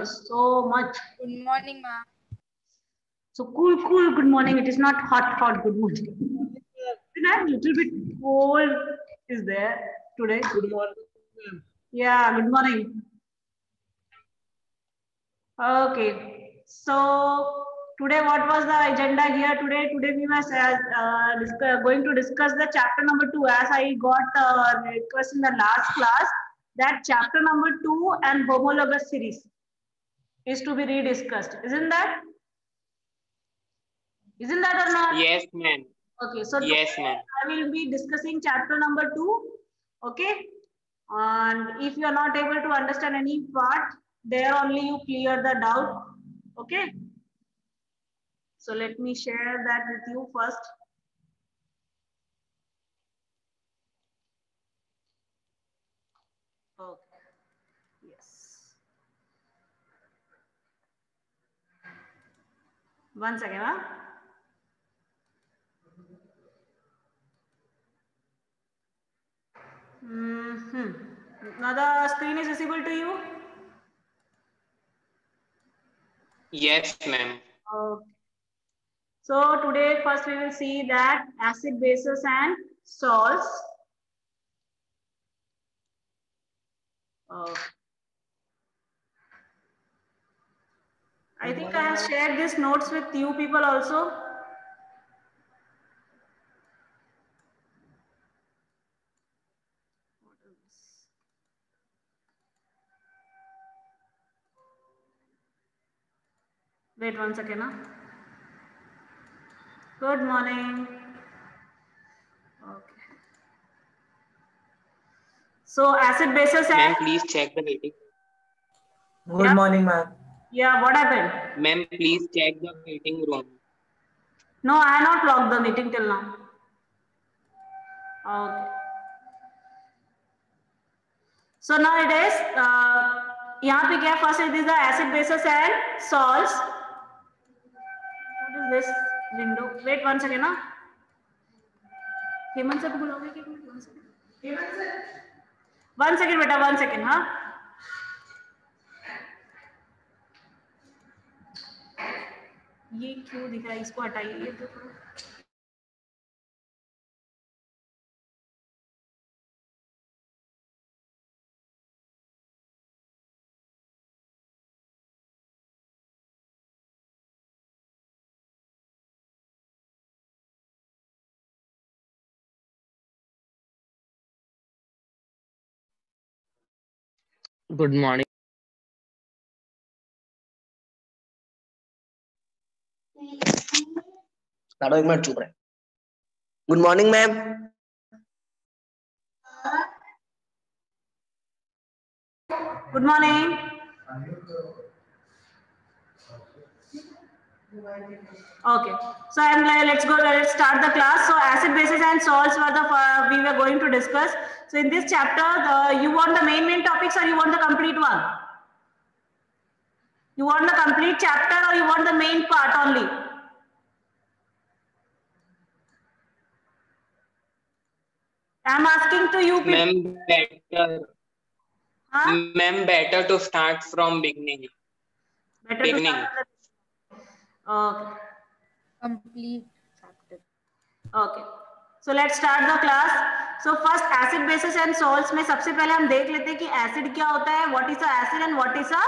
So much. Good morning, ma'am. So cool. Good morning. It is not hot. Good morning. A little bit cold is there today. Good morning. Yeah. Good morning. Okay. So today, what was the agenda here today? Today we were going to discuss the chapter number 2. As I got a request in the last class, that chapter number 2 and homologous series is to be rediscussed. Isn't that? Isn't that or not? Yes, ma'am. Okay, so yes, ma'am. I will be discussing chapter number 2. Okay, and if you are not able to understand any part, there only you clear the doubt. Okay, so let me share that with you first. Okay, yes. One second, huh? Now the screen is visible to you? Yes, ma'am. Okay. So today first we will see that acid, bases and salts. I think I have shared these notes with you people also. Wait 1 second. Huh? Good morning. Okay. So acid, bases and... Ma'am, please check the waiting. Good morning, ma'am. Yeah, what happened? Ma'am, please check the waiting room. No, I have not logged the meeting till now. Okay. So now it is, यहाँ पे क्या first it is the acid, bases and salts. What is this window? Wait 1 second. Huh? Hemant sir को बुलाओगे क्या? 1 second. Hemant sir. 1 second बेटा, 1 second. हाँ. ये क्यों दिख रहा है? इसको हटाइए तो थोड़ा. Good morning. एक मिनट चुप रहे. Good morning, ma'am. Good morning. Okay, so let's start the class. So acid, bases and salts were the we were going to discuss. So in this chapter, you want the main topics or you want the complete one? You want the complete chapter or you want the main part only? I am asking to you people. Ma'am, better. Huh? Ma'am, better to start from beginning. Better beginning. To start. Okay. Complete chapter. Okay. So let's start the class. So first acid, bases and salts में सबसे पहले हम देख लेते हैं कि acid क्या होता है, what is a acid and what is a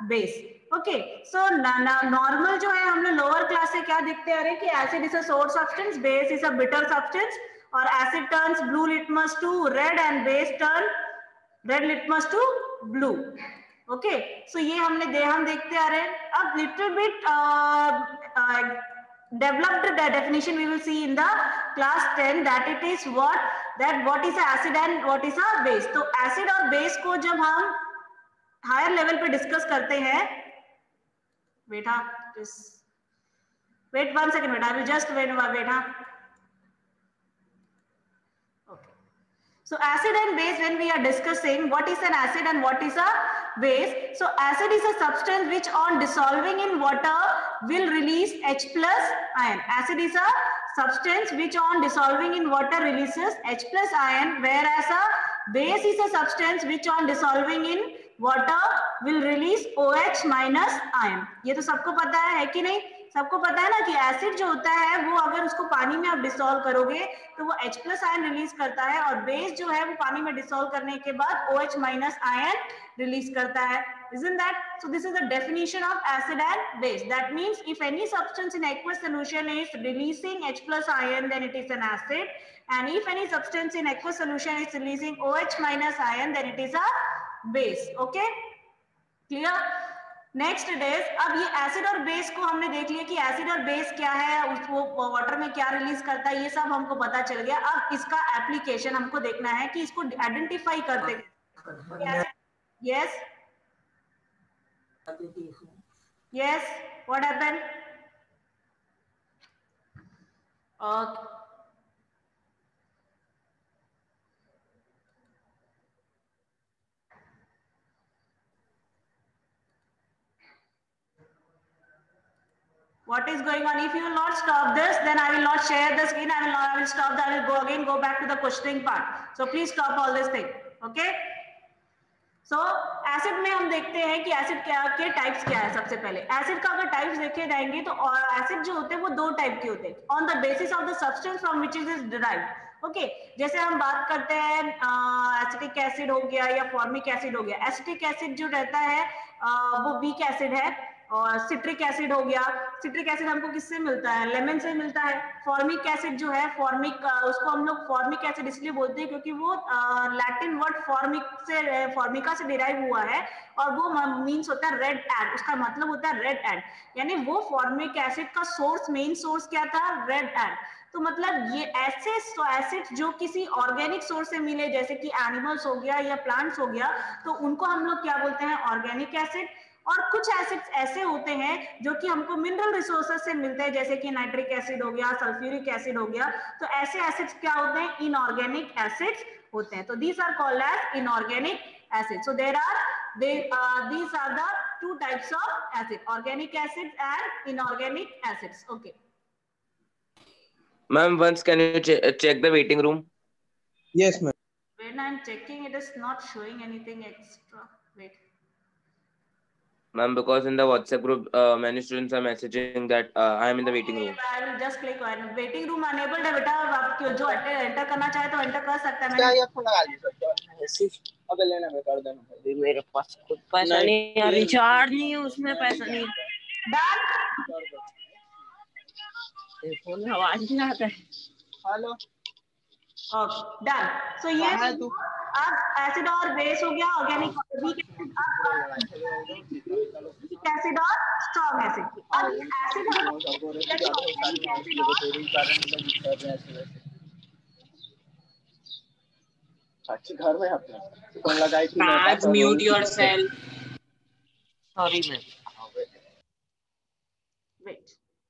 base. Okay. So normal जो है हम लोग lower class से क्या देखते आ रहे हैं कि acid is a sour substance, base is a bitter substance और acid turns blue litmus to red and base turn red litmus to blue. Okay. So ये हम देखते आ रहे हैं. अब little bit developed the definition we will see in the class 10 that it is what is a acid and what is a base. तो acid और base को जब हम higher level पे discuss करते हैं, बेटा wait 1 second बेटा, I will just wait बेटा. Okay. So acid and base, when we are discussing what is an acid and what is a base. So acid is a substance which on dissolving in water will release H plus ion. Acid is a substance which on dissolving in water releases H plus ion, whereas a base is a substance which on dissolving in water will release OH minus ion. ये तो सबको पता है कि नहीं? सबको पता है ना कि एसिड जो होता है वो अगर उसको पानी में आप डिसॉल्व करोगे तो वो H प्लस आयन रिलीज करता है, और बेस जो है वो पानी में डिसॉल्व करने के बाद OH माइनस आयन रिलीज करता है। Isn't that? So this is the definition of acid and base. That means if any substance in aqueous solution is releasing H plus ion, then it is an acid. And if any substance in aqueous solution is releasing OH minus ion, then it is a base. Okay? Clear? Next it is, अब ये acid और base को हमने देख लिया कि acid और base क्या है, उसको वाटर में क्या रिलीज करता है, ये सब हमको पता चल गया। अब इसका एप्लीकेशन हमको देखना है कि इसको आइडेंटिफाई करते हैं। Yes yes, what happened? Okay. What is going on? If you will not stop this, then I will not share the screen. I will stop. I will go back to the questioning part. So please stop all this thing. Okay? So acid में हम देखते हैं कि acid के types क्या है। सबसे पहले एसिड का अगर टाइप्स देखे जाएंगे तो एसिड जो होते हैं वो दो टाइप के होते हैं, on the basis of the substance from which it is derived. Okay, जैसे हम बात करते हैं एसिटिक एसिड हो गया या फॉर्मिक एसिड हो गया। एसिटिक एसिड जो रहता है वो वीक एसिड है, और सिट्रिक एसिड हो गया। सिट्रिक एसिड हमको किससे मिलता है? लेमन से मिलता है। फॉर्मिक एसिड जो है, फॉर्मिक उसको हम लोग फॉर्मिक एसिड इसलिए बोलते हैं क्योंकि वो लैटिन वर्ड फॉर्मिका से डिराइव हुआ है, और वो मीन्स होता है रेड एंड। उसका मतलब होता है रेड एंड, यानी वो फॉर्मिक एसिड का सोर्स, मेन सोर्स क्या था? Red and. तो मतलब ये ऐसे एसिड जो किसी ऑर्गेनिक सोर्स से मिले, जैसे कि एनिमल्स हो गया या प्लांट्स हो गया, तो उनको हम लोग क्या बोलते हैं? Organic acid. और कुछ एसिड्स ऐसे होते हैं जो कि हमको मिनरल रिसोर्सेज से मिलते हैं, जैसे कि नाइट्रिक एसिड हो गया, सल्फ्यूरिक एसिड हो गया। तो ऐसे एसिड्स क्या होते हैं? इनऑर्गेनिक एसिड्स होते हैं। तो these are called as inorganic acid. So these are the two types of acid, organic acids and inorganic acids. Okay. Ma'am, once can you check the waiting room? Yes, ma'am. When I'm checking, it is not showing anything extra. Wait. Ma'am, because in the WhatsApp group, many students are messaging that I am in the waiting room. I will just click on waiting room enabled है बेटा। आप जो enter करना चाहे तो enter कर सकता है। क्या ये थोड़ा लगा लीजिए। अबे लेना मैं कर देना। मेरे पास खुद पैसा नहीं है, रिचार्ज नहीं है, उसमें पैसा नहीं है। फोन में आवाज नहीं आता है। Hello, okay, done. सो ये अब एसिड और बेस हो गया, ऑर्गेनिक और वीक एसिड और स्ट्रॉन्ग एसिड। अब अच्छी घर में अपने कौन लगाई थी? Raj, mute yourself. Sorry ma'am. Wait,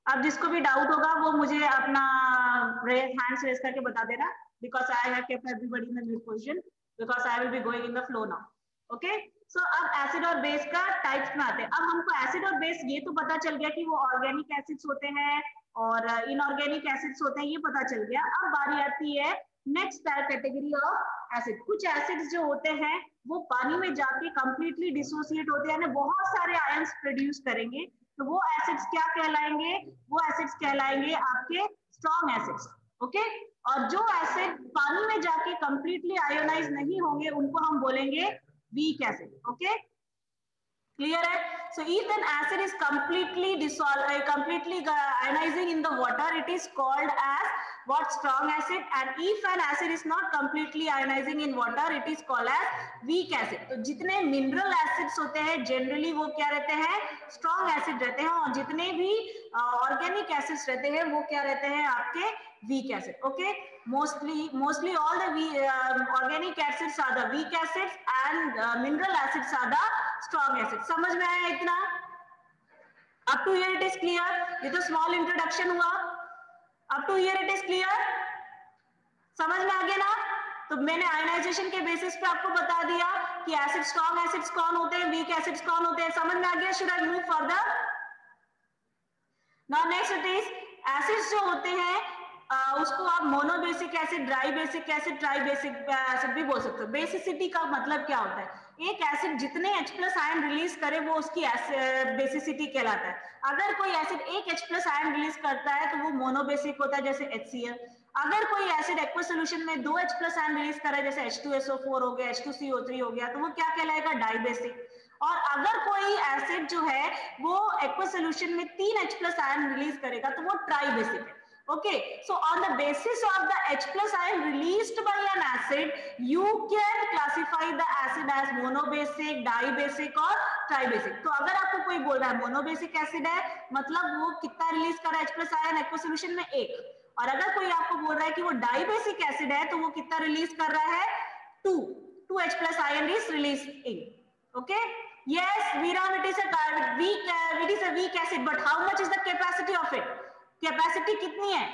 अब जिसको भी डाउट होगा वो मुझे अपना हैंड्स रेज करके बता देना, because I have kept everybody in the mute position, because I will be going in the flow now. Okay, so अब एसिड और बेस का टाइप्स में आते हैं। अब हमको एसिड और बेस ये तो पता चल गया कि वो ऑर्गेनिक एसिड्स होते हैं और इनऑर्गेनिक एसिड्स होते हैं, ये पता चल गया। अब बारी आती है नेक्स्ट कैटेगरी ऑफ एसिड। कुछ एसिड्स जो होते हैं वो पानी में जाके कंप्लीटली डिसोसिएट होते हैं, यानी बहुत सारे आयंस प्रोड्यूस करेंगे, तो वो एसिड्स क्या कहलाएंगे? वो एसिड्स कहलाएंगे आपके स्ट्रॉन्ग एसिड्स। ओके, और जो एसिड पानी में जाके कंप्लीटली आयोनाइज नहीं होंगे उनको हम बोलेंगे वीक एसिड। ओके, क्लियर है? So if an acid is completely ionizing in the water, it is called as what? Strong acid. And if an acid is not completely ionizing in water, it is called as weak acid. तो जितने mineral acids होते हैं generally वो क्या रहते हैं? Strong acid रहते हैं, और जितने भी ऑर्गेनिक एसिड्स रहते हैं वो क्या रहते हैं? आपके weak acid. Okay, mostly all the organic acids are the weak acids and mineral acids are the strong acids. समझ में आया इतना? Up to here it is clear? ये तो small introduction हुआ। Up to here it is clear? समझ में आ गया ना? तो मैंने आयनाइजेशन के बेसिस पे आपको बता दिया कि एसिड, स्ट्रॉन्ग एसिड्स कौन होते हैं, वीक एसिड्स कौन होते हैं। समझ में आ गया? Should I move further? Now next it is acids जो होते हैं उसको आप monobasic acid, dry basic acid, try basic acid भी बोल सकते हो। बेसिसिटी का मतलब क्या होता है? एक एसिड जितने H+ आयन रिलीज करे वो उसकी बेसिसिटी कहलाता है। अगर कोई एसिड एक H+ आयन रिलीज करता है तो वो मोनोबेसिक होता है, जैसे HCl। अगर कोई एसिड एक्वस सोल्यूशन में 2 H+ आयन रिलीज कर रहा है, जैसे H2SO4 हो गया, H2CO3 हो गया, तो वो क्या कहलाएगा? डाइबेसिक। और अगर कोई एसिड जो है वो एक्वस सोल्यूशन में 3 H+ आयन रिलीज करेगा तो वो ट्राइबेसिक है। Okay, so on the basis of the H+ ion released by an acid, you can classify the acid as monobasic, dibasic और tribasic। तो अगर आपको कोई बोल रहा है मोनोबेसिक एसिड है, मतलब वो कितना रिलीज कर रहा है H+ आयन एक्वस सोल्यूशन में? 1। और अगर कोई आपको बोल रहा है कि वो डाइबेसिक एसिड है, तो वो कितना रिलीज कर रहा है? 2 H+ ion is released in. Okay, yes Viram, it is a weak acid, but how much is the capacity of it? Capacity कितनी है?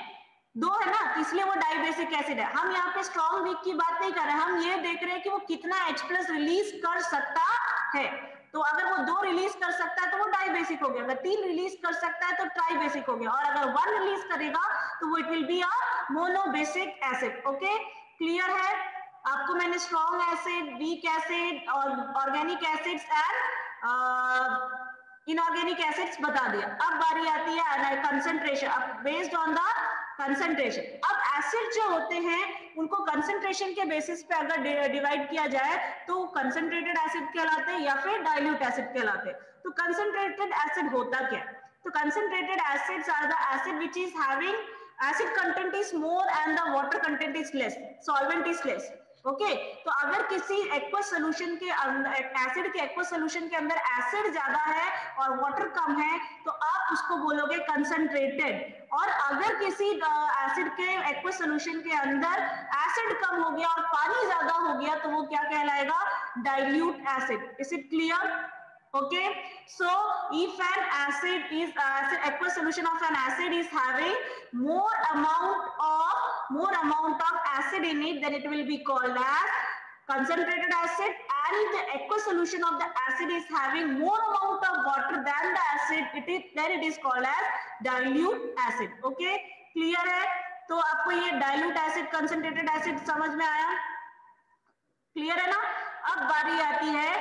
2 है ना, इसलिए वो डाइबेसिक एसिड है। हम यहाँ पे स्ट्रॉन्ग वीक की बात नहीं कर रहे हैं, हम ये देख रहे हैं कि वो कितना H+ रिलीज कर सकता है। तो अगर वो 2 रिलीज कर सकता है तो वो डाइबेसिक हो गया, अगर 3 रिलीज कर सकता है तो ट्राइबेसिक हो गया, और अगर 1 रिलीज करेगा तो वो it will be a monobasic acid. Okay, clear है? आपको मैंने स्ट्रॉन्ग एसिड, वीक एसिड और organic acids and inorganic acids बता दिया। अब बारी आती है कंसंट्रेशन। अब बेस्ड ऑन द कंसंट्रेशन, अब एसिड जो होते हैं उनको कंसंट्रेशन के बेसिस पे अगर डिवाइड किया जाए तो कंसंट्रेटेड एसिड कहलाते हैं या फिर डाइल्यूट एसिड कहलाते हैं। तो कंसंट्रेटेड एसिड होता क्या? तो concentrated acids are the acid which is having acid content is more and the water content is less, solvent is less. Okay, तो अगर किसी एक्वस सोल्यूशन के अंदर, एसिड के एक्वस सोल्यूशन के अंदर एसिड ज्यादा है और वाटर कम है, तो आप उसको बोलोगे कंसंट्रेटेड। और अगर किसी एसिड के एक्वस सोल्यूशन के अंदर एसिड कम हो गया और पानी ज्यादा हो गया तो वो क्या कहलाएगा? Dilute acid. Is it clear? Okay, so if an acid is aqueous solution of an acid is having more amount of acid in it, then it will be called as concentrated acid. And if the aqueous solution of the acid is having more amount of water than the acid, then it is called as dilute acid. Okay, clear है? तो आपको ये dilute acid, concentrated acid समझ में आया? Clear है ना? अब बारी आती है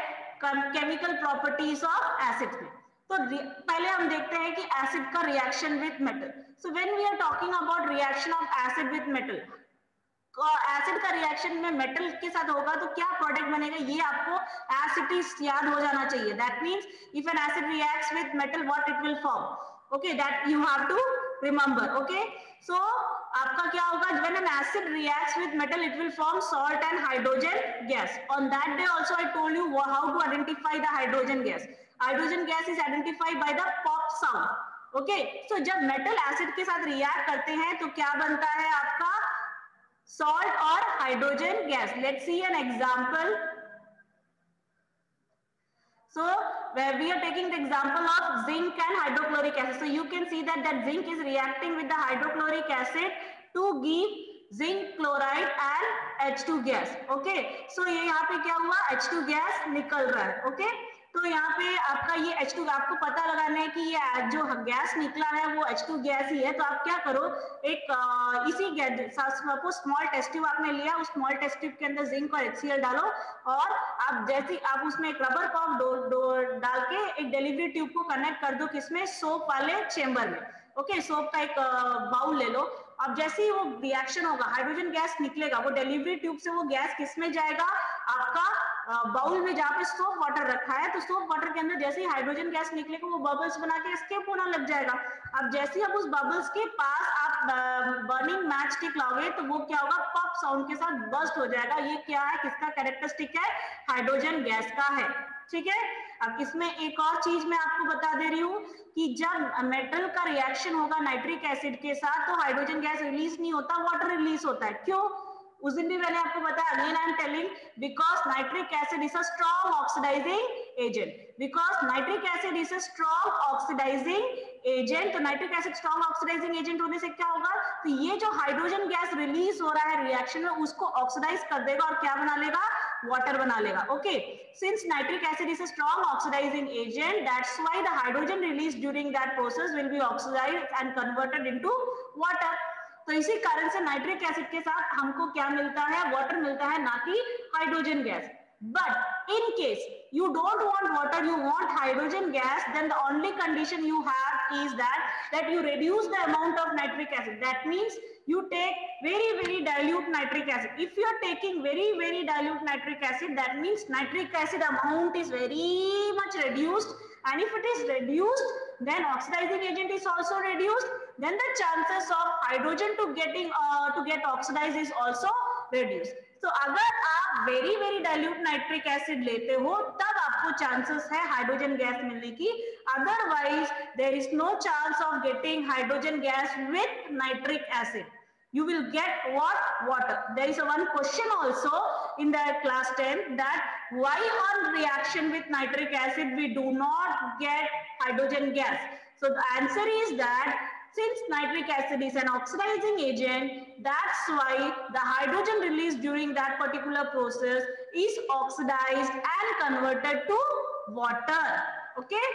केमिकल प्रॉपर्टीज ऑफ एसिड में। तो पहले हम देखते हैं कि एसिड का reaction with metal. So when we are talking about reaction of acid with metal, acid का रिएक्शन में मेटल के साथ होगा तो क्या प्रोडक्ट बनेगा, ये आपको एज इट इज याद हो जाना चाहिए। That means if N acid reacts with metal what it will form. Okay, that you have to remember. Okay, so आपका क्या होगा? When an acid reacts with metal, it will form salt and hydrogen gas. On that day also I told you how to identify the hydrogen gas. Hydrogen gas is identified by the pop sound. Okay, so जब metal acid के साथ react करते हैं तो क्या बनता है आपका? Salt और hydrogen gas. Let's see an example. So where we are taking the example of zinc and hydrochloric acid. So you can see that zinc is reacting with the hydrochloric acid to give zinc chloride and H2 gas. Okay, so ये यहाँ पे क्या हुआ? H2 gas निकल रहा है। Okay, तो यहाँ पे आपका ये H2, आपको पता लगाना है कि ये जो गैस निकला है वो H2 गैस ही है। तो आप क्या करो, एक इसी सपोज स्मॉल टेस्ट ट्यूब आपने लिया, उस स्मॉल टेस्ट ट्यूब के अंदर जिंक और HCl डालो और आप जैसे आप उसमें एक रबर कॉर्क डाल के एक डिलीवरी ट्यूब को कनेक्ट कर दो, किसमें? सोप वाले चेंबर में। ओके, सोप का एक बाउल ले लो। अब जैसे ही वो रिएक्शन होगा, हाइड्रोजन गैस निकलेगा, वो डिलीवरी ट्यूब से वो गैस किस में जाएगा? आपका बाउल में जहाँ पे सोप वाटर रखा है। तो सोप वाटर के अंदर जैसे ही हाइड्रोजन गैस निकलेगा वो बबल्स बना के एस्केप होना लग जाएगा। अब जैसे ही अब उस बबल्स के पास आप बर्निंग मैच स्टिक लाओगे तो वो क्या होगा? पॉप साउंड के साथ बर्स्ट हो जाएगा। ये क्या है? किसका कैरेक्टरिस्टिक है? हाइड्रोजन गैस का है। ठीक है, अब इसमें एक और चीज मैं आपको बता दे रही हूँ कि जब मेटल का रिएक्शन होगा नाइट्रिक एसिड के साथ तो हाइड्रोजन गैस रिलीज नहीं होता, वाटर रिलीज होता है। क्यों? उस दिन भी मैंने आपको बताया, again I am telling, because nitric acid is a strong oxidising agent. Because nitric acid is a strong oxidising agent. तो nitric acid strong oxidising agent होने से क्या होगा? तो ये जो हाइड्रोजन गैस रिलीज हो रहा है रिएक्शन में उसको ऑक्सीडाइज कर देगा और क्या बना लेगा? वाटर बना लेगा। Okay, since nitric acid is a strong oxidising agent, that's why the hydrogen release during that process will be oxidized and converted into water. तो इसी कारण से नाइट्रिक एसिड के साथ हमको क्या मिलता है, वाटर मिलता है, ना कि hydrogen gas. But in case you don't want water, you want hydrogen gas, then the only condition you have is that you reduce the amount of nitric acid. That means you take very dilute nitric acid. If you are taking very dilute nitric acid, that means nitric acid amount is very much reduced, and if it is reduced, then oxidizing agent is also reduced, then the chances of hydrogen to get oxidized is also reduced. तो अगर आप very dilute nitric acid लेते हो तब आपको chances है hydrogen gas मिलने की, otherwise there is no chance of getting hydrogen gas with nitric acid. You will get what? Water. There is one question also in the class 10 that why on reaction with nitric acid we do not get hydrogen gas. So the answer is that since nitric acid is an oxidizing agent, that's why the hydrogen released during that particular process is oxidized and converted to water. Okay,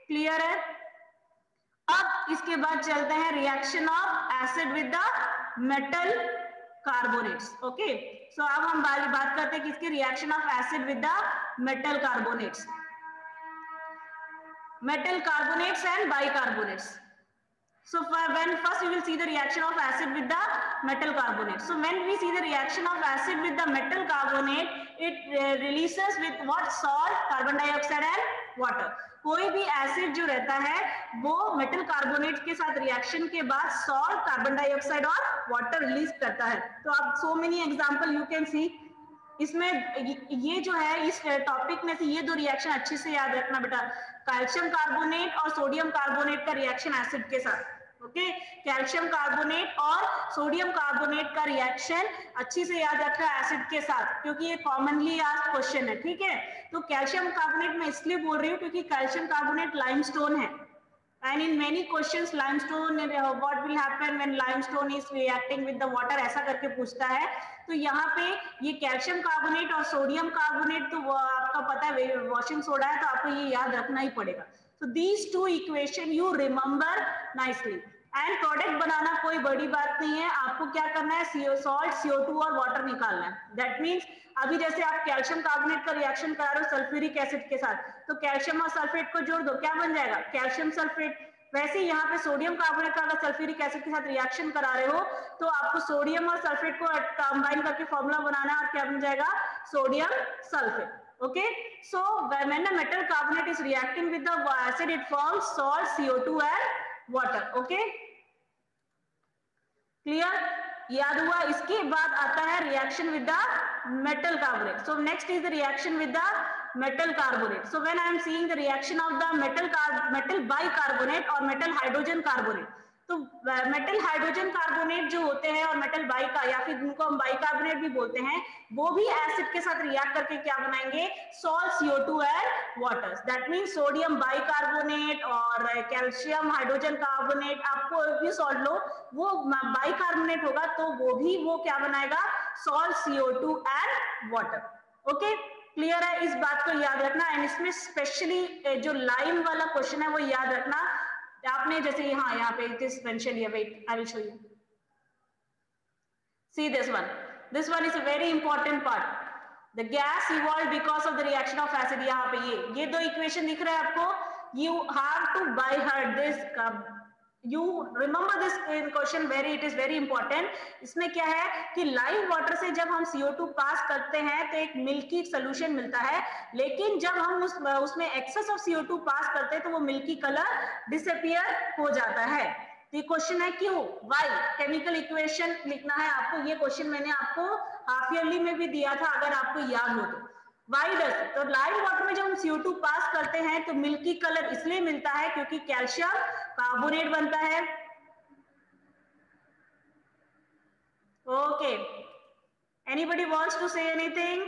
clear है? अब इसके बाद चलते हैं reaction of acid with the metal carbonates. Okay, so अब हम बात करते हैं किसके, reaction of acid with the metal carbonates, metal carbonates and bicarbonates. So when first we will see the reaction of acid with the metal carbonate. So when we see the reaction of acid with the metal carbonate, it releases with what? Salt, carbon dioxide and water. कोई भी acid जो रहता है वो metal carbonate के साथ reaction के बाद सॉल्ट, कार्बन डाइऑक्साइड और वाटर रिलीज करता है. तो आप so many example you can see. इसमें ये जो है इस टॉपिक में से ये दो रिएक्शन अच्छे से याद रखना बेटा, कैल्शियम कार्बोनेट और सोडियम कार्बोनेट का रिएक्शन एसिड के साथ. ओके, कैल्शियम कार्बोनेट और सोडियम कार्बोनेट का रिएक्शन अच्छी से याद रखना एसिड के साथ, क्योंकि ये कॉमनली आस्क्ड क्वेश्चन है. ठीक है, तो कैल्शियम कार्बोनेट मैं इसलिए बोल रही हूँ क्योंकि कैल्शियम कार्बोनेट लाइमस्टोन है, and in many questions limestone what will happen when limestone is reacting with the water ऐसा करके पूछता है. तो यहाँ पे ये कैल्शियम कार्बोनेट और सोडियम कार्बोनेट तो आपका पता है वॉशिंग सोडा है, तो आपको ये याद रखना ही पड़ेगा. So these two equation you remember nicely. And product बनाना कोई बड़ी बात नहीं है, आपको क्या करना है, सॉल्ट, CO2 और वाटर निकालना है. दैट मीन्स अभी जैसे आप कैल्शियम कार्बोनेट का रिएक्शन करा रहे हो सल्फ्यूरिक एसिड के साथ, तो कैल्शियम और सल्फेट को जोड़ दो, क्या बन जाएगा, कैल्शियम सल्फेट. वैसे ही यहाँ पे सोडियम कार्बोनेट का अगर सल्फ्यूरिक एसिड के साथ रिएक्शन करा रहे हो तो आपको सोडियम और सल्फेट को कंबाइन करके फॉर्मूला बनाना है और क्या बन जाएगा, sodium sulphate. Okay, so when the metal carbonate is reacting with the acid, it forms salt, CO2 and water. Okay, clear? याद हुआ. इसके बाद आता है reaction with the metal carbonate. So next is the reaction with the metal carbonate. So when I am seeing the reaction of the metal bicarbonate or metal hydrogen carbonate, तो metal hydrogen carbonate जो होते हैं और metal बाइका या फिर उनको हम bicarbonate भी बोलते हैं, वो भी एसिड के साथ रिएक्ट करके क्या बनाएंगे, salt, CO2 and waters. That means sodium bicarbonate और कैल्शियम हाइड्रोजन कार्बोनेट, आपको भी सॉल्ट लो वो बाइकार्बोनेट होगा तो वो क्या बनाएगा, salt, CO2 and water. Okay, clear है? इस बात को याद रखना. एंड इसमें स्पेशली जो लाइम वाला क्वेश्चन है वो याद रखना. आपने जैसे यहाँ पे it is mentioned here, wait, I will show you. See this one. This one is a very important part. The gas evolved because of the reaction of acid. यहाँ पे ये दो इक्वेशन दिख रहे हैं आपको. You have to by heart this. You remember this in question where it is very important. इसमें क्या है कि लाइव वाटर से जब हम CO2 पास करते हैं तो एक मिल्की सोल्यूशन मिलता है, लेकिन जब हम उसमें एक्सेस ऑफ CO2 पास करते हैं तो वो मिल्की कलर डिसअपियर हो जाता है. तो ये क्वेश्चन है क्यों, वाई. केमिकल इक्वेशन लिखना है आपको. ये क्वेश्चन मैंने आपको हाफ ईयरली में भी दिया था, अगर आपको याद हो तो. वाई डज, तो लाइव वाटर में जब हम CO2 पास करते हैं तो मिल्की कलर इसलिए मिलता है क्योंकि कैल्शियम कार्बोनेट बनता है. Okay, anybody wants to say anything?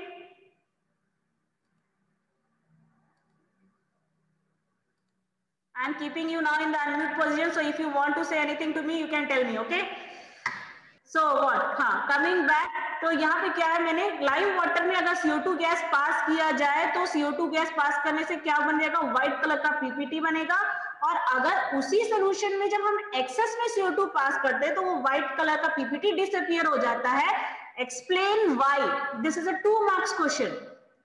I am keeping you now in the unmute position, so if you want to say anything to me you can tell me. Okay, so what, हाँ, coming back. तो यहाँ पे क्या है, मैंने live water में अगर CO2 gas pass किया जाए तो CO2 गैस पास करने से क्या बन जाएगा, व्हाइट कलर का PPT बनेगा. और अगर उसी सोल्यूशन में जब हम एक्सेस में CO2 पास करते हैं तो वो व्हाइट कलर का पीपीटी डिसअपियर हो जाता है. Explain why. This is a 2 marks question.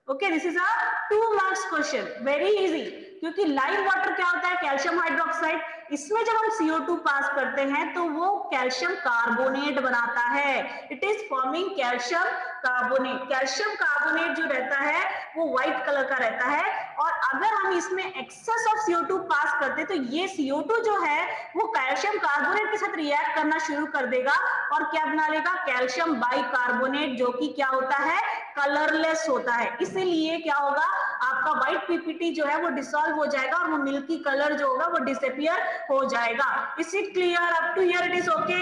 Okay, this is a 2 marks question, very easy. क्योंकि लाइव वाटर क्या होता है? Calcium hydroxide. इसमें जब हम CO2 पास करते हैं तो वो कैल्शियम कार्बोनेट बनाता है. It is forming calcium carbonate. Calcium carbonate जो रहता है वो व्हाइट कलर का रहता है. और अगर हम इसमें एक्सेस ऑफ CO2 पास करते हैं तो ये CO2 जो है वो कैल्शियम कार्बोनेट के साथ रिएक्ट करना शुरू कर देगा और क्या बना लेगा? कैल्शियम बाइकार्बोनेट, जो कि क्या होता है? कलरलेस होता है. इसीलिए क्या होगा? आपका व्हाइट पीपीटी जो है वो डिसॉल्व हो जाएगा और वो मिल्की कलर जो होगा वो डिसअपियर हो जाएगा. Is it clear? Up to here it is okay?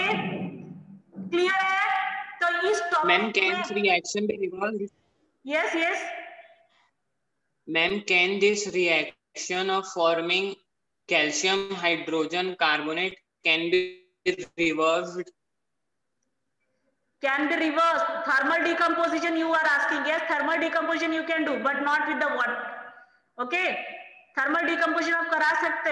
Clear है? तो इस मैम टॉपिक कैन में reaction be reversed? Yes yes Ma'am, can this reaction of forming calcium hydrogen carbonate can be reversed? can be reversed. Thermal decomposition you are asking. Yes, thermal decomposition you can do, but not with the water. Okay, thermal decomposition आप करा सकते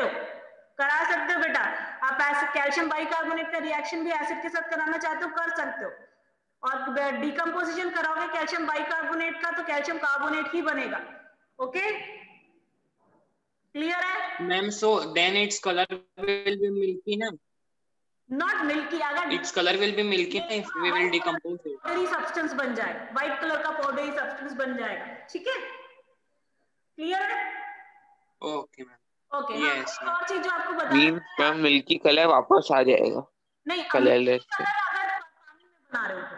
हो बेटा. आप ऐसे calcium bicarbonate का reaction भी acid के साथ कराना चाहते हो, कर सकते हो. और डिकम्पोजिशन कराओगे कैल्शियम बाइकार्बोनेट का तो कैल्शियम कार्बोनेट ही बनेगा. ओके, क्लियर है? Ma'am, so then its color will be milky ना? Not milky. अगर Its color will be milky ना if we will decompose it. Powdery substance बन जाए, व्हाइट कलर का पाउडरी सब्सटेंस बन जाएगा. ठीक है, क्लियर है? Okay, ma'am. ओके. Yes, हाँ, और चीज जो आपको बता मीन मैम मिल्की कलर वापस आ जाएगा नहीं, कलरलेस से. कलर अगर पानी में बना रहे हो तो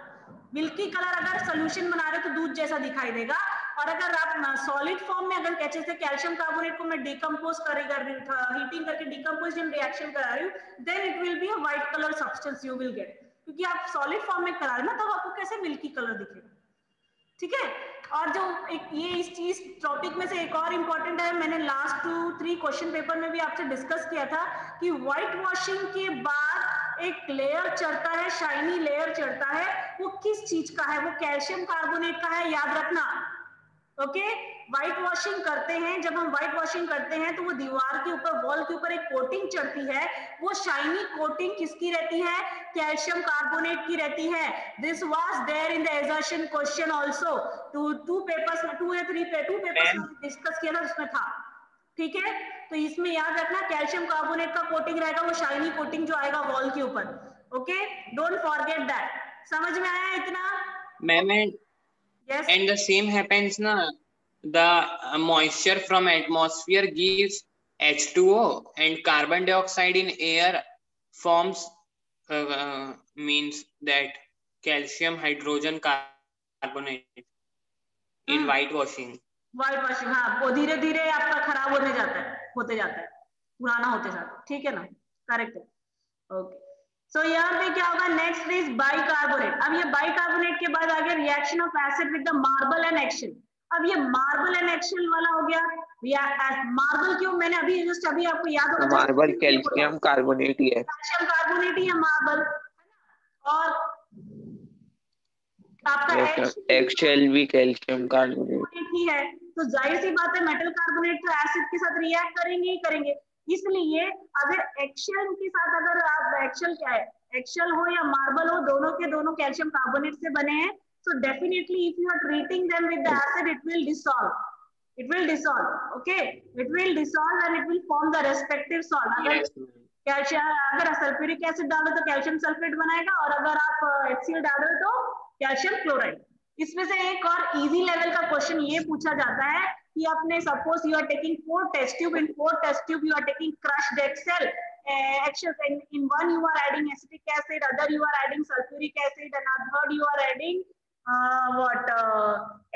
मिल्की कलर, अगर सोल्यूशन बना रहे हो तो दूध जैसा दिखाई देगा. और अगर आप सॉलिड फॉर्म में अगर जैसे कैल्शियम कार्बोनेट को मैं डिकम्पोज करेगा हीटिंग करके डिकम्पोजिशन रिएक्शन करा रही हूँ, then it will be a white colour substance you will get. क्योंकि आप सॉलिड फॉर्म में करा रहे हो ना, तब आपको कैसे मिल्की कलर दिखेगा. ठीक है. और जो एक ये इस चीज टॉपिक में से एक और इम्पोर्टेंट है, मैंने लास्ट 2-3 क्वेश्चन पेपर में भी आपसे डिस्कस किया था कि व्हाइट वॉशिंग के बाद एक लेयर चढ़ता है, शाइनी लेयर चढ़ता है. वो किस चीज का है? वो कैल्शियम कार्बोनेट का है, याद रखना. ओके, व्हाइट वॉशिंग करते हैं, जब हम व्हाइट वॉशिंग करते हैं तो वो दीवार के ऊपर, वॉल के ऊपर एक कोटिंग चढ़ती है. वो शाइनी कोटिंग किसकी रहती है? कैल्शियम कार्बोनेट की रहती है. This was there in the assertion question also. 2 papers में 2 या 3 पेपर्स में डिस्कस किया था, उसमें था. ठीक है, तो इसमें याद रखना कैल्शियम कार्बोनेट का कोटिंग रहेगा, वो शाइनी कोटिंग जो आएगा वॉल के ऊपर. Okay, don't forget that. समझ में आया इतना? Ma'am, yes. and the same happens na, the moisture from atmosphere gives H2O and carbon dioxide in air forms means that calcium hydrogen carbonate in whitewashing. White washing, हाँ, वो धीरे धीरे आपका खराब होते जाता है पुराना होते जाता. ठीक है ना, करेक्ट है. ओके, सो यहाँ पे क्या होगा? Next is bicarbonate. अब ये बाइकार्बोनेट के बाद आ गया reaction of acid with the marble and excel. अब ये मार्बल एंड एक्सेल वाला हो गया. मार्बल क्यों? मैंने अभी आपको याद होगा, मार्बल कैल्शियम कार्बोनेट ही है. कैल्शियम कार्बोनेट ही है मार्बल. और आपका एक्सेल भी कैल्शियम कार्बोनेट ही है. तो जाहिर सी बात है मेटल कार्बोनेट तो एसिड के साथ रिएक्ट करेंगे ही करेंगे. इसलिए अगर एक्सेल के साथ, अगर आप एक्सेल क्या है, एक्सेल हो या मार्बल हो, दोनों के दोनों कैल्शियम कार्बोनेट से बने हैं. So definitely if you are treating them with the acid, it will dissolve. Okay, it will dissolve and it will form the respective salt. Yes, calcium, अगर सल्फ्यूरिक एसिड डालो तो कैल्शियम सल्फेट बनाएगा, और अगर आप HCl डालो तो calcium chloride. इसमें से एक और इजी लेवल का क्वेश्चन ये पूछा जाता है कि आपने suppose you are taking 4 test tube, in 4 test tube you are taking crushed excel. Actually, in one you are adding acetic acid, other you are adding sulfuric acid, and third you are adding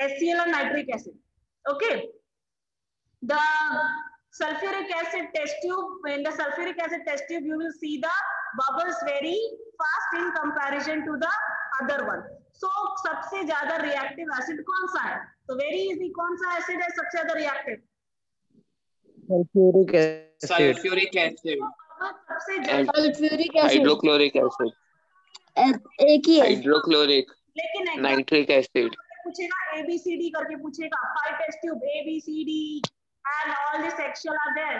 HCl and nitric acid. Okay, the sulfuric acid test tube, in the sulfuric acid test tube you will see the bubbles very fast in comparison to the other one. So सबसे ज्यादा reactive acid कौन सा है? तो very easy, कौन सा acid है सबसे ज्यादा reactive? Sulphuric acid. sulfuric acid. सबसे ज्यादा सल्फ्यूरिक एसिड हाइड्रोक्लोरिक एसिड. एक ही है. हाइड्रोक्लोरिक. लेकिन नाइट्रिक एसिड. पूछेगा ABCD करके पूछेगा. 5 test tube ABCD, and all the sexual are there,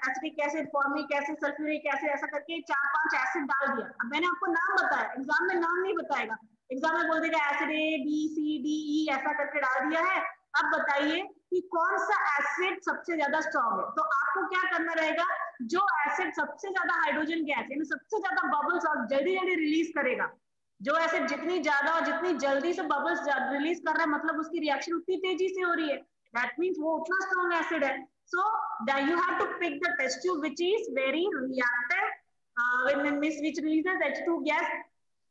acetic acid, formic acid, sulfuric acid, ऐसा करके 4-5 एसिड डाल दिया। अब मैंने आपको नाम बताया, एग्जाम में नाम नहीं बताएगा, एग्जाम में बोल देगा acid A B C D E ऐसा करके डाल दिया है। अब बताइए कि कौन सा एसिड सबसे ज्यादा स्ट्रॉन्ग है। तो आपको क्या करना रहेगा, जो एसिड सबसे ज्यादा हाइड्रोजन गैस यानी सबसे ज्यादा बबल्स और जल्दी जल्दी रिलीज करेगा, जो एसिड जितनी ज्यादा और जितनी जल्दी से बबल्स रिलीज कर रहा है, मतलब उसकी रिएक्शन उतनी तेजी से हो रही है, दैट मींस वो उतना स्ट्रॉन्ग एसिड है। So you have to pick the test tube which is very reactive when which releases H2 gas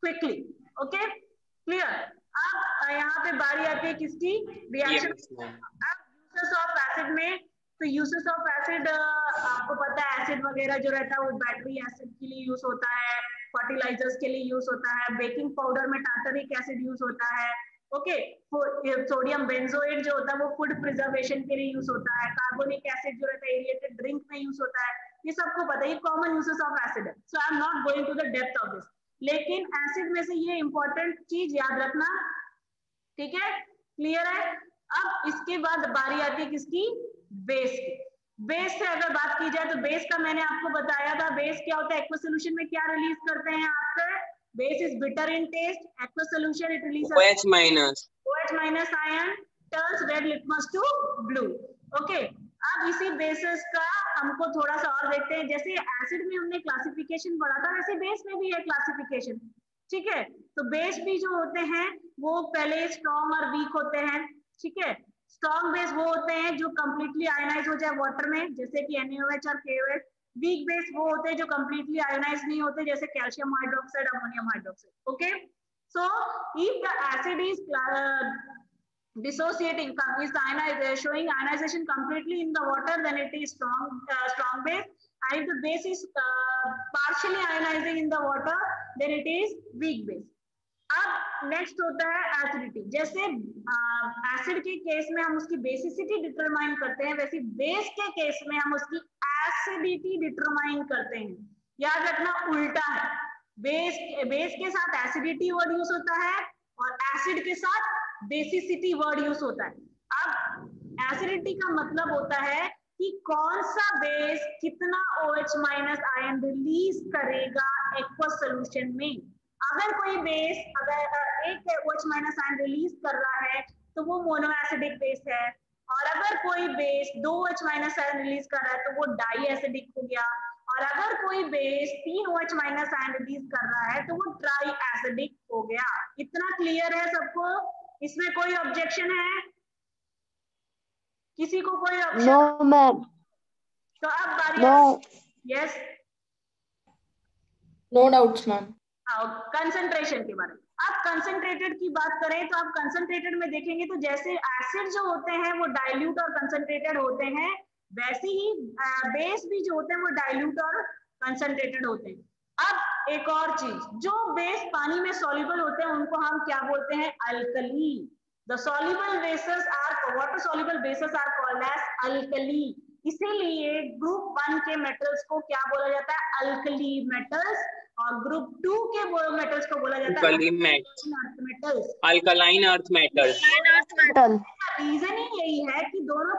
quickly. Okay clear. अब यहाँ पे बारी आती है किसकी, रिएक्शन। यूसेस ऑफ एसिड में, तो यूसेस ऑफ एसिड आपको पता है एसिड वगैरह जो रहता है वो बैटरी एसिड के लिए यूज होता है, फर्टिलाइजर्स के लिए यूज होता है, बेकिंग पाउडर में टार्टरिक एसिड यूज होता है। ओके सोडियम बेंजोएट जो होता है वो फूड प्रिजर्वेशन के लिए यूज होता है, कार्बोनिक एसिड जो रहता है एरिएटेड ड्रिंक में यूज होता है, ये सबको पता है, ये कॉमन यूसेस ऑफ एसिड है। So I am not going to the depth of this, लेकिन एसिड में से ये इंपॉर्टेंट चीज याद रखना, ठीक है क्लियर है। अब इसके बाद बारी आती है किसकी, बेस की। बेस से अगर बात की जाए तो बेस का मैंने आपको बताया था, बेस क्या होता है, एक्वस सॉल्यूशन में क्या रिलीज करते हैं आपके, base is bitter in test, aqueous solution it release OH minus ion turns red litmus to blue. Okay अब इसी बेसिस का हमको थोड़ा सा और देखते हैं, जैसे एसिड में हमने क्लासिफिकेशन पढ़ा था वैसे बेस में भी है क्लासिफिकेशन, ठीक है। तो बेस भी जो होते हैं वो पहले स्ट्रॉन्ग और वीक होते हैं, ठीक है। स्ट्रॉन्ग बेस वो होते हैं जो कंप्लीटली आयोनाइज हो जाए वाटर में, जैसे कि NaOH और KOH। वीक बेस वो होते हैं जो कंप्लीटली आयोनाइज नहीं होते, जैसे calcium hydroxide, ammonium hydroxide. Okay so if the acid is dissociating is showing ionization completely in the water, then it is strong base, and if the base is partially ionizing in the water, then it is weak base। अब next होता है acidity. जैसे acid के case में हम उसकी basicity determine करते हैं, वैसे बेस के केस में हम उसकी एसिडिटी डिटरमाइन करते हैं। याद रखना उल्टा है, बेस के साथ एसिडिटी वर्ड यूज होता है और एसिड के साथ बेसिसिटी वर्ड यूज होता है। अब एसिडिटी का मतलब होता है कि कौन सा बेस कितना OH माइनस आयन रिलीज करेगा एक्वस सॉल्यूशन में। अगर कोई बेस अगर एक OH माइनस आयन रिलीज कर रहा है तो वो मोनो एसिडिक बेस है, और अगर कोई base 2 OH minus ion release कर रहा है तो वो डाई एसिडिक हो गया, और अगर कोई base 3 OH minus ion release कर रहा है तो वो ट्राई एसिडिक हो गया। इतना क्लियर है सबको? इसमें कोई ऑब्जेक्शन है किसी को? कोई ऑब्जेक्शन? No ma'am. तो अब बारी yes no doubts ma'am. Concentration के बारे में। अब कंसंट्रेटेड की बात करें तो आप कंसंट्रेटेड में देखेंगे तो जैसे एसिड जो होते हैं वो डाइल्यूट और कंसंट्रेटेड होते हैं, वैसे ही बेस भी जो होते हैं वो डाइल्यूट और कंसंट्रेटेड होते हैं। अब एक और चीज, जो बेस पानी में सॉल्युबल होते हैं उनको हम क्या बोलते हैं? Alkali. The soluble bases are water soluble bases are called as alkali. इसीलिए ग्रुप 1 के मेटल्स को क्या बोला जाता है? अल्कली मेटल्स, और ग्रुप 2 के मेटल्स को बोला जाता है अल्कलाइन अर्थ मेटल्स। रीजन ही यही है कि दोनों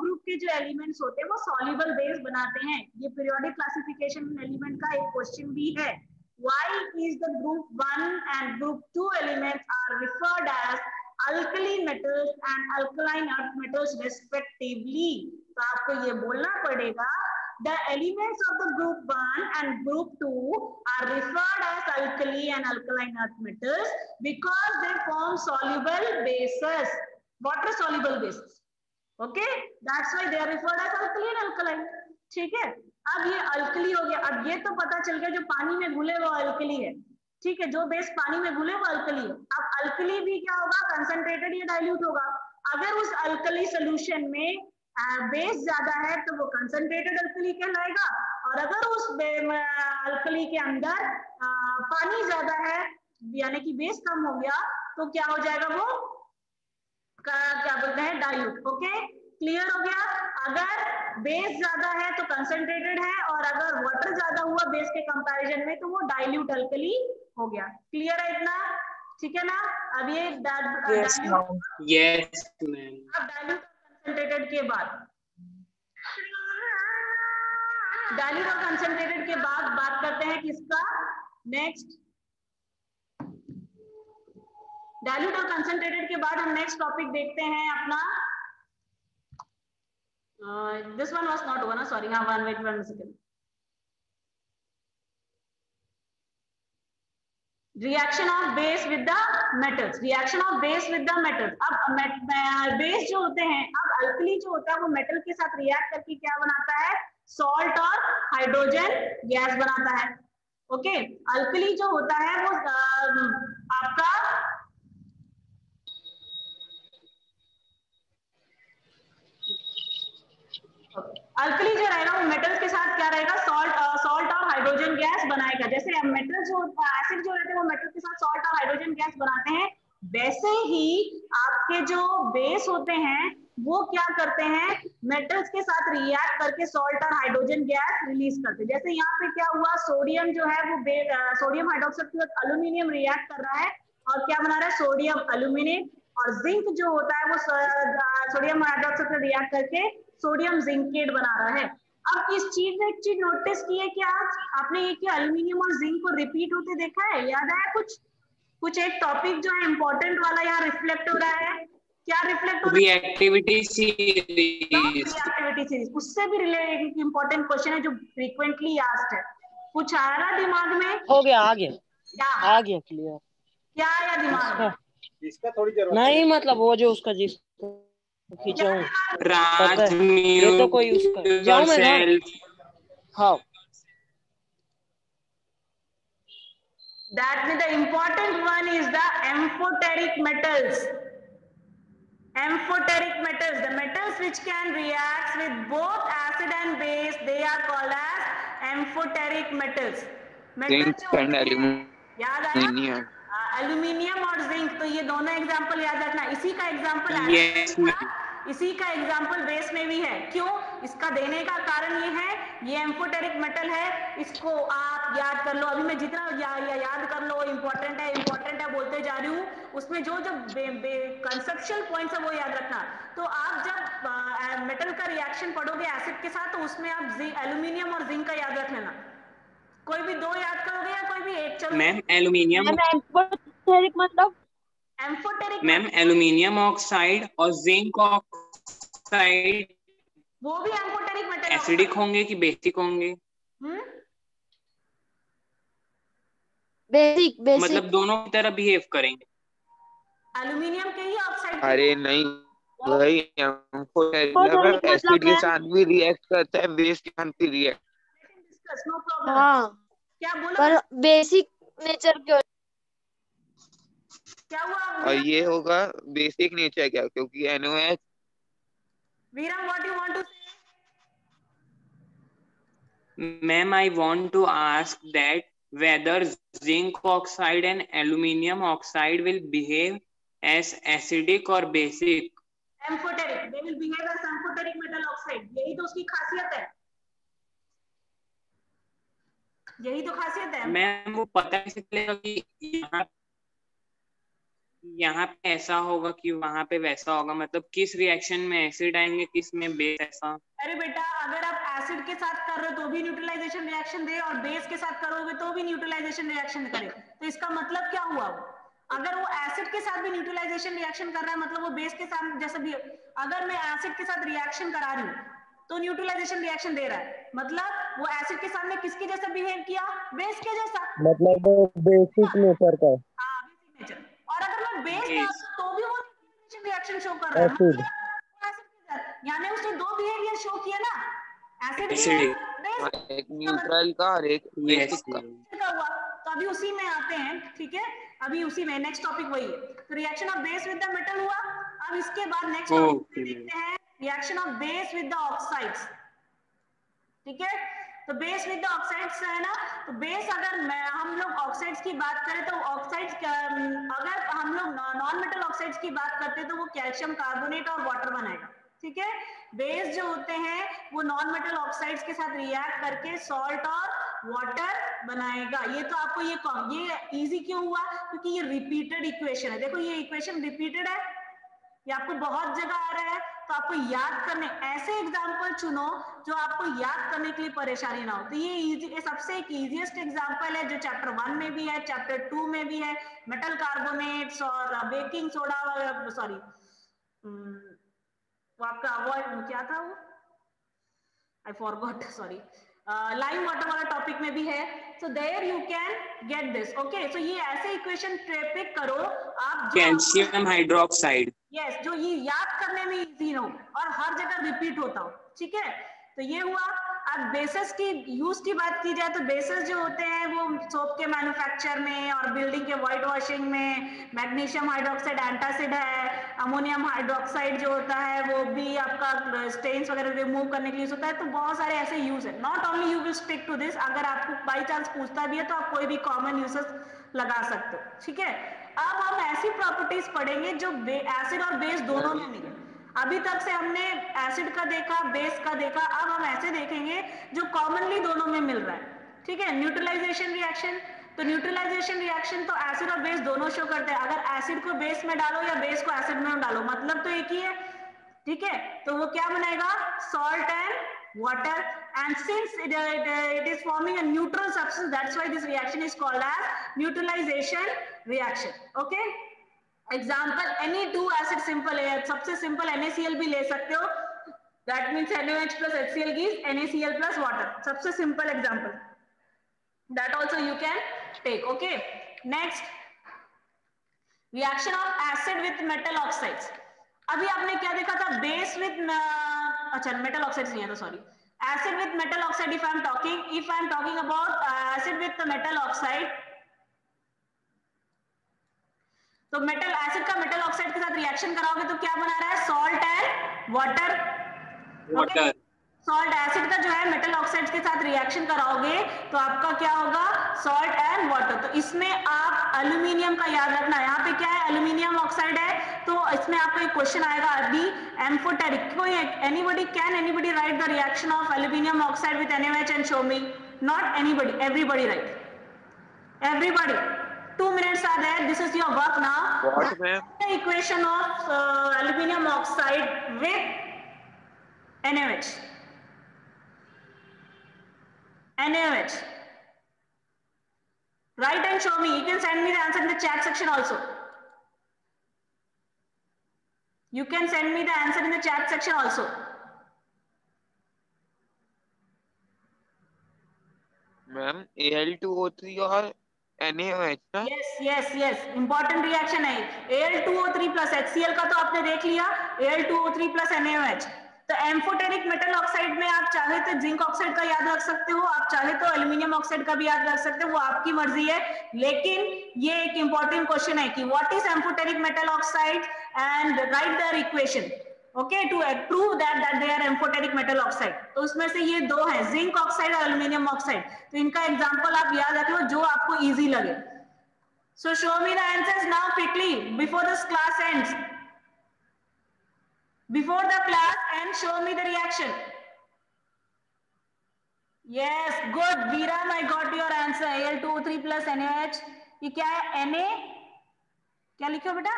ग्रुप के जो एलिमेंट्स होते हैं वो सॉल्युबल बेस बनाते हैं। ये पीरियोडिक क्लासिफिकेशन एलिमेंट का एक क्वेश्चन भी है। Why is the group 1 and group 2 elements are referred as alkali metals and alkaline earth metals respectively? तो आपको ये बोलना पड़ेगा the elements of the group 1 and group 2 are referred as alkali and alkaline earth metals because they form soluble bases, water soluble bases. Okay, that's why they are referred as alkali and alkaline. ठीक है, अब ये alkali हो गया। अब ये तो पता चल गया जो पानी में घुले वो अल्कली है, ठीक है, जो बेस पानी में घुले वो अल्कली है। अब अल्कली भी क्या होगा? कंसंट्रेटेड या डाइल्यूट होगा। अगर उस अल्कली सोल्यूशन में बेस ज्यादा है तो वो कंसंट्रेटेड अल्कली कहलाएगा, और अगर उस अल्कली के अंदर पानी ज्यादा है यानी कि बेस कम हो गया तो क्या हो जाएगा? वो क्या बोलते हैं? डाइल्यूट। ओके क्लियर हो गया? अगर बेस ज्यादा है तो कंसंट्रेटेड है, और अगर वाटर ज्यादा हुआ बेस के कंपैरिजन में तो वो डाइल्यूट अल्कली हो गया। क्लियर है इतना? ठीक है ना? अब ये यस मैम। अब डाइल्यूट कंसंट्रेटेड के बाद, डाइल्यूट और कंसंट्रेटेड के बाद बात करते हैं किसका, नेक्स्ट डाइल्यूट और कंसंट्रेटेड के बाद हम नेक्स्ट टॉपिक देखते हैं अपना, दिस वन वाज नॉट हुआ ना, सॉरी, हाँ one second, reaction of base with the metals, reaction of base with the metals. अब बेस जो होते हैं, अब अल्कली जो होता है वो मेटल के साथ रिएक्ट करके क्या बनाता है, सॉल्ट और हाइड्रोजन गैस बनाता है। ओके, अल्कली जो होता है वो आपका अल्कली जो रहेगा वो मेटल्स के साथ क्या रहेगा, सॉल्ट और हाइड्रोजन गैस बनाएगा। जैसे मेटल जो एसिड जो रहते हैं वो मेटल के साथ सॉल्ट और हाइड्रोजन गैस बनाते हैं, वैसे ही आपके जो बेस होते हैं वो क्या करते हैं, मेटल्स के साथ रिएक्ट करके सॉल्ट और हाइड्रोजन गैस रिलीज करते हैं। जैसे यहाँ पे क्या हुआ, सोडियम जो है वो सोडियम हाइड्रोक्साइड के साथ अल्यूमिनियम रिएक्ट कर रहा है और क्या बना रहा है, सोडियम अल्यूमिनेट, और जिंक जो होता है वो सोडियम हाइड्रोक्साइड से रिएक्ट करके सोडियम जिंकेट बना रहा है। अब इस चीज में एक चीज नोटिस की है क्या आपने, ये कि अल्यूमिनियम और जिंक को रिपीट होते देखा है, याद आया कुछ एक टॉपिक जो है इंपॉर्टेंट वाला यहाँ रिफ्लेक्ट हो रहा है, क्या रिफ्लेक्ट हो रहा है, रिएक्टिविटी सीरीज, रिएक्टिविटी सीरीज। उससे भी रिलेटेड इंपॉर्टेंट क्वेश्चन है जो फ्रीक्वेंटली आस्क्ड है, कुछ आ रहा दिमाग में, हो गया, आ गया, क्या आ गया क्लियर, क्या आया दिमाग में, इसका थोड़ी जरूरत नहीं मतलब वो जो उसका जिस खींचा हूँ, राज ये तो कोई उसका जाऊँ मैं घर, हाँ that means the important one is the amphoteric metals. Amphoteric metals, the metals which can react with both acid and base, they are called as amphoteric metals. Zinc and aluminum. याद आया, एल्यूमिनियम और zinc, तो ये दोनों example याद रखना। इसी का एग्जांपल इसी का एग्जांपल बेस में भी है। क्यों, इसका देने का कारण ये है, ये एम्फोटेरिक मेटल है, इसको आप याद कर लो। अभी मैं जितना याद कर लो, इंपॉर्टेंट है बोलते जा रही हूँ, उसमें जो कंसेप्चुअल पॉइंट्स है वो याद रखना। तो आप जब मेटल का रिएक्शन पढ़ोगे एसिड के साथ, तो उसमें आप एल्यूमिनियम और जिंक का याद रख लेना। कोई भी दो याद करोगे या कोई भी एक? चलो मैम एल्यूमिनियम, मतलब एम्फोटेरिक मैम एल्यूमिनियम ऑक्साइड और जिंक ऑक्साइड वो भी एम्फोटेरिक मेटल एसिडिक होंगे कि बेसिक होंगे? बेसिक मतलब दोनों की तरह बिहेव करेंगे। एल्यूमिनियम के ही ऑक्साइड, अरे नहीं, वही एसिड के साथ भी रिएक्ट करता है, बेस के साथ भी रिएक्ट। No problem. हाँ, क्या बोला, पर बेसिक नेचर के, क्या हुआ? और ये होगा बेसिक नेचर क्या, क्योंकि NOH। Veeram, what you want to say? Ma'am, I want to ask that whether zinc oxide and aluminium oxide will behave as acidic or basic. Amphoteric, they will behave as amphoteric metal oxide, यही तो उसकी खासियत है, यही तो खासियत है। Ma'am वो पता कैसे चलेगा कि यहाँ पे ऐसा होगा कि वहां पे वैसा होगा? मतलब किस रिएक्शन में एसिड आएंगे, किस में बेस? ऐसा? अरे बेटा, अगर आप एसिड के साथ कर रहे हो तो भी न्यूट्रलाइजेशन रिएक्शन दे, और बेस के साथ करोगे तो भी न्यूट्रलाइजेशन रिएक्शन करे। तो इसका मतलब क्या हुआ, अगर वो एसिड के साथ भी न्यूट्रलाइजेशन रिएक्शन कर रहा है, मतलब वो बेस के साथ जैसे भी, अगर मैं एसिड के साथ रिएक्शन करा रही हूँ तो न्यूट्रलाइजेशन रिएक्शन दे रहा है, मतलब वो एसिड के सामने किसके जैसा बिहेव किया, बेस के जैसा, मतलब वो बेसिक नेचर का। हाँ, बेसिक नेचर। और अगर मैं बेस में तो भी वो न्यूट्रलाइजेशन रिएक्शन शो कर रहा है, मतलब यानी उसने दो बिहेवियर शो किया ना, एसिड भी, एक न्यूट्रल का और एक बेसिक का हुआ। तो अभी उसी में आते हैं, ठीक है, अभी उसी में नेक्स्ट टॉपिक वही है। तो reaction of base with the metal हुआ। अब इसके बाद नेक्स्ट टॉपिक देखते हैं, reaction of base with the oxides. ठीक है, तो बेस विद द ऑक्साइड्स है ना, तो बेस अगर हम लोग ऑक्साइड्स की बात करें तो ऑक्साइड्स, अगर हम लोग नॉन मेटल ऑक्साइड्स की बात करते हैं तो वो कैल्शियम कार्बोनेट और वाटर बनाएगा। ठीक है, बेस जो होते हैं वो नॉन मेटल ऑक्साइड्स के साथ रिएक्ट करके सॉल्ट और वाटर बनाएगा। ये तो आपको ये इजी क्यों हुआ, क्योंकि ये रिपीटेड इक्वेशन है। देखो ये इक्वेशन रिपीटेड है, ये आपको बहुत जगह आ रहा है, तो आपको याद करने ऐसे एग्जाम्पल चुनो जो आपको याद करने के लिए परेशानी ना हो। तो ये सबसे एक इजीएस्ट एग्जाम्पल है जो चैप्टर 1 में भी है, चैप्टर 2 में भी है, मेटल कार्बोनेट्स और बेकिंग सोडा, सॉरी वो आपका अवॉइड क्या था वो, I forgot, sorry, lime water वाला टॉपिक में भी है। So there you can get this. Okay, so ये ऐसे इक्वेशन पिक करो आप कैल्शियम हाइड्रोक्साइड, यस, जो ये याद करने में इजी हो और हर जगह रिपीट होता हो। ठीक है, तो ये हुआ। अब बेसिस की यूज की बात की जाए तो बेसिस जो होते हैं वो सोप के मैन्युफैक्चर में और बिल्डिंग के व्हाइट वॉशिंग में मैग्नीशियम हाइड्रोक्साइड एंटासिड है, अमोनियम हाइड्रोक्साइड जो होता है वो भी आपका स्टेन्स वगैरह रिमूव करने के लिए होता है। तो बहुत सारे ऐसे यूज है। Not only you will stick to this, अगर आपको बाई चांस पूछता भी है तो आप कोई भी कॉमन यूजेस लगा सकते हो। ठीक है, अब हम ऐसी प्रॉपर्टीज पढ़ेंगे जो एसिड और बेस दोनों में मिले। अभी तक से हमने एसिड का देखा, बेस का देखा, अब हम ऐसे देखेंगे जो कॉमनली दोनों में मिल रहा है। ठीक है, न्यूट्रलाइजेशन रिएक्शन, तो न्यूट्रलाइजेशन रिएक्शन तो एसिड और बेस दोनों शो करते हैं। अगर एसिड को बेस में डालो या बेस को एसिड में डालो मतलब तो एक ही है। ठीक है, तो वो क्या बनाएगा, salt and water, and since it is forming a neutral substance, that's why this reaction is called as neutralization reaction. Okay, example Na2 acid simple है, सबसे सिंपल NaCl भी ले सकते हो, that means NaOH plus HCl gives NaCl plus water, सबसे simple example, that also you can take. Okay, next reaction of acid with metal oxides. अभी आपने क्या देखा था, बेस विथ, अच्छा मेटल ऑक्साइड्स नहीं है तो sorry, acid with metal oxide. If I am talking about acid with metal oxide, तो मेटल एसिड का मेटल ऑक्साइड के साथ रिएक्शन कराओगे तो क्या बना रहा है, salt and water. Salt acid का जो है मेटल ऑक्साइड के साथ रिएक्शन कराओगे तो आपका क्या होगा, सॉल्ट एंड वाटर। तो इसमें आप एल्यूमिनियम का याद रखना, यहाँ पे क्या है, एल्यूमिनियम ऑक्साइड है, तो इसमें आपको एक क्वेश्चन आएगा अभी, एम्फोटेरिक। कोई anybody, can anybody right the reaction of aluminium oxide with NaOH and show me? Not anybody, everybody right, everybody, 2 minutes are there, this is your work now. What, ma'am? The equation of aluminum oxide with NaOH. NaOH, write and show me. You can send me the answer in the chat section also. You can send me the answer in the chat section also. Ma'am Al2O3 और NaOH ना? Yes, important reaction है। Al2O3 plus HCl का तो आपने देख लिया, Al2O3 plus NaOH। तो amphoteric metal oxide में आप चाहे तो जिंक ऑक्साइड का याद रख सकते हो, आप चाहे तो एल्यूमिनियम ऑक्साइड का भी याद रख सकते हो, वो आपकी मर्जी है। लेकिन ये एक इंपॉर्टेंट क्वेश्चन है कि what is amphoteric metal oxide and write their equation, okay, to prove that they are amphoteric metal oxide. तो उसमें से ये दो है, जिंक ऑक्साइड और एल्यूमिनियम ऑक्साइड। तो इनका एग्जांपल आप याद रख लो जो आपको इजी लगे। सो show me the answers now quickly before this class ends, before the class, and show me the reaction. Yes, good, Viram, I got your answer. Al2O3 plus NaOH, ये क्या है, Na, क्या लिखो बेटा,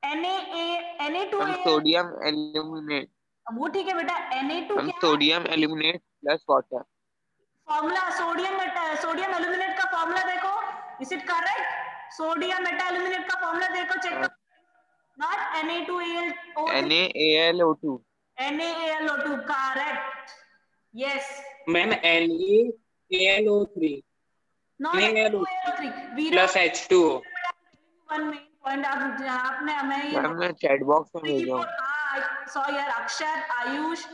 Na2A, सोडियम एल्यूमिनेट, वो ठीक है बेटा, Na2 क्या है, sodium aluminate plus water. Formula sodium aluminate का फॉर्मूला देखो, is it correct? Sodium Meta aluminate का फॉर्मूला देखो, चेक करो। Not Na2AlO3. NaAlO2. NaAlO2, correct. Yes. Ma'am NaAlO3 Not Na2AlO3. plus H2O. One main point आपने हमें मैं chat box में भेजा हूँ। हाँ, saw यार, अक्षर, आयुष,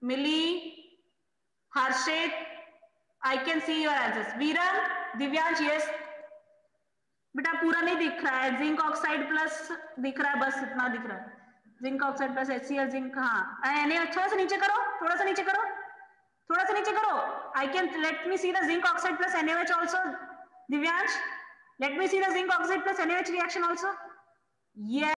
मिली, हर्षित, I can see your answers. Viram, Divyansh, yes. बेटा पूरा नहीं दिख रहा है, जिंक ऑक्साइड प्लस दिख रहा है, बस इतना दिख रहा है, zinc oxide plus HCl zinc. हाँ, थोड़ा सा नीचे करो, थोड़ा सा नीचे करो, थोड़ा सा नीचे करो। I can, let me see the zinc oxide plus NaOH also, Divyansh, let me see the zinc oxide plus NaOH reaction also.